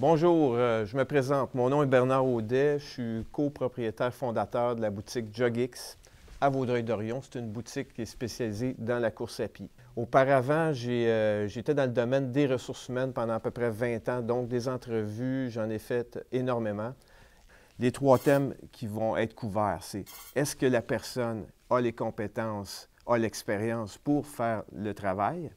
Bonjour, je me présente. Mon nom est Bernard Audet. Je suis copropriétaire fondateur de la boutique JogX à Vaudreuil-Dorion. C'est une boutique qui est spécialisée dans la course à pied. Auparavant, j'étais dans le domaine des ressources humaines pendant à peu près 20 ans, donc des entrevues, j'en ai fait énormément. Les trois thèmes qui vont être couverts, c'est est-ce que la personne a les compétences, a l'expérience pour faire le travail?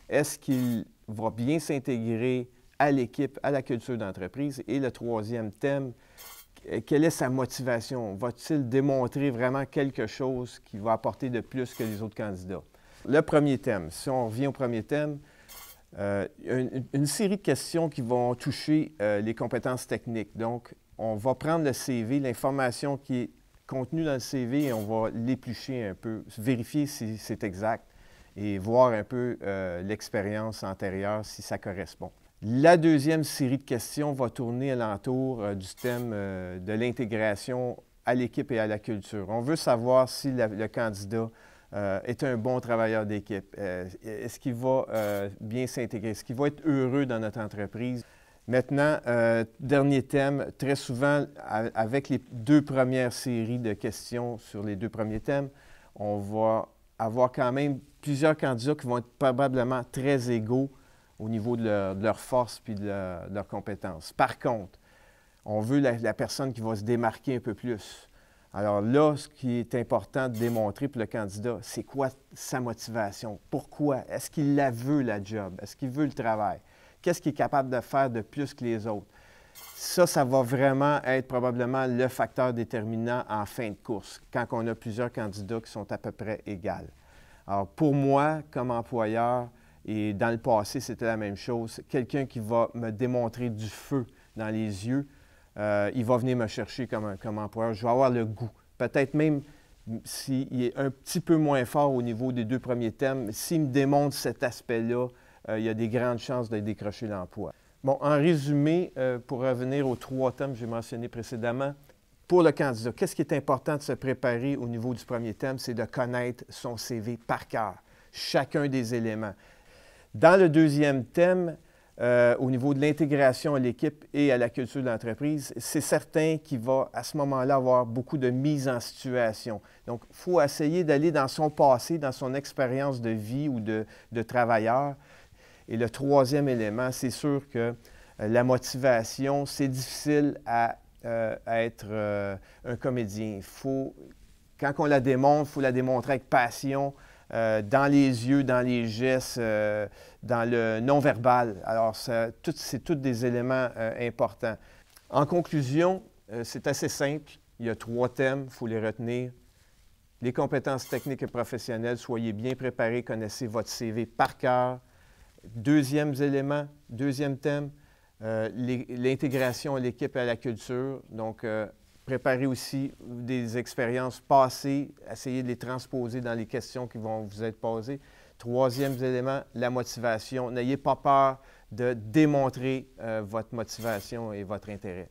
Est-ce qu'il va bien s'intégrer à l'équipe, à la culture d'entreprise? Et le troisième thème, quelle est sa motivation? Va-t-il démontrer vraiment quelque chose qui va apporter de plus que les autres candidats? Le premier thème, si on revient au premier thème, une série de questions qui vont toucher les compétences techniques. Donc, on va prendre le CV, l'information qui est contenue dans le CV, et on va l'éplucher un peu, vérifier si c'est exact et voir un peu l'expérience antérieure, si ça correspond. La deuxième série de questions va tourner alentour du thème de l'intégration à l'équipe et à la culture. On veut savoir si le candidat est un bon travailleur d'équipe. Est-ce qu'il va bien s'intégrer? Est-ce qu'il va être heureux dans notre entreprise? Maintenant, dernier thème, très souvent, avec les deux premières séries de questions sur les deux premiers thèmes, on va avoir quand même plusieurs candidats qui vont être probablement très égaux au niveau de leur force puis de leurs compétences. Par contre, on veut la personne qui va se démarquer un peu plus. Alors là, ce qui est important de démontrer pour le candidat, c'est quoi sa motivation? Pourquoi? Est-ce qu'il la veut, la job? Est-ce qu'il veut le travail? Qu'est-ce qu'il est capable de faire de plus que les autres? Ça va vraiment être probablement le facteur déterminant en fin de course, quand on a plusieurs candidats qui sont à peu près égaux. Alors, pour moi, comme employeur, et dans le passé, c'était la même chose, quelqu'un qui va me démontrer du feu dans les yeux, il va venir me chercher comme employeur. Je vais avoir le goût. Peut-être même s'il est un petit peu moins fort au niveau des deux premiers thèmes, s'il me démontre cet aspect-là, il y a des grandes chances de décrocher l'emploi. Bon, en résumé, pour revenir aux trois thèmes que j'ai mentionnés précédemment, pour le candidat, qu'est-ce qui est important de se préparer au niveau du premier thème? C'est de connaître son CV par cœur, chacun des éléments. Dans le deuxième thème, au niveau de l'intégration à l'équipe et à la culture de l'entreprise, c'est certain qu'il va à ce moment-là avoir beaucoup de mise en situation. Donc, il faut essayer d'aller dans son passé, dans son expérience de vie ou de travailleur. Et le troisième élément, c'est sûr que la motivation, c'est difficile à être un comédien. Quand on la démontre, il faut la démontrer avec passion, dans les yeux, dans les gestes, dans le non-verbal. Alors, c'est tous des éléments importants. En conclusion, c'est assez simple. Il y a trois thèmes, il faut les retenir. Les compétences techniques et professionnelles, soyez bien préparés, connaissez votre CV par cœur. Deuxième thème, l'intégration à l'équipe et à la culture. Donc, préparez aussi des expériences passées, essayez de les transposer dans les questions qui vont vous être posées. Troisième élément, la motivation. N'ayez pas peur de démontrer votre motivation et votre intérêt.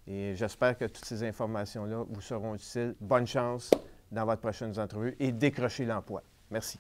Et j'espère que toutes ces informations-là vous seront utiles. Bonne chance dans votre prochaine entrevue et décrochez l'emploi. Merci.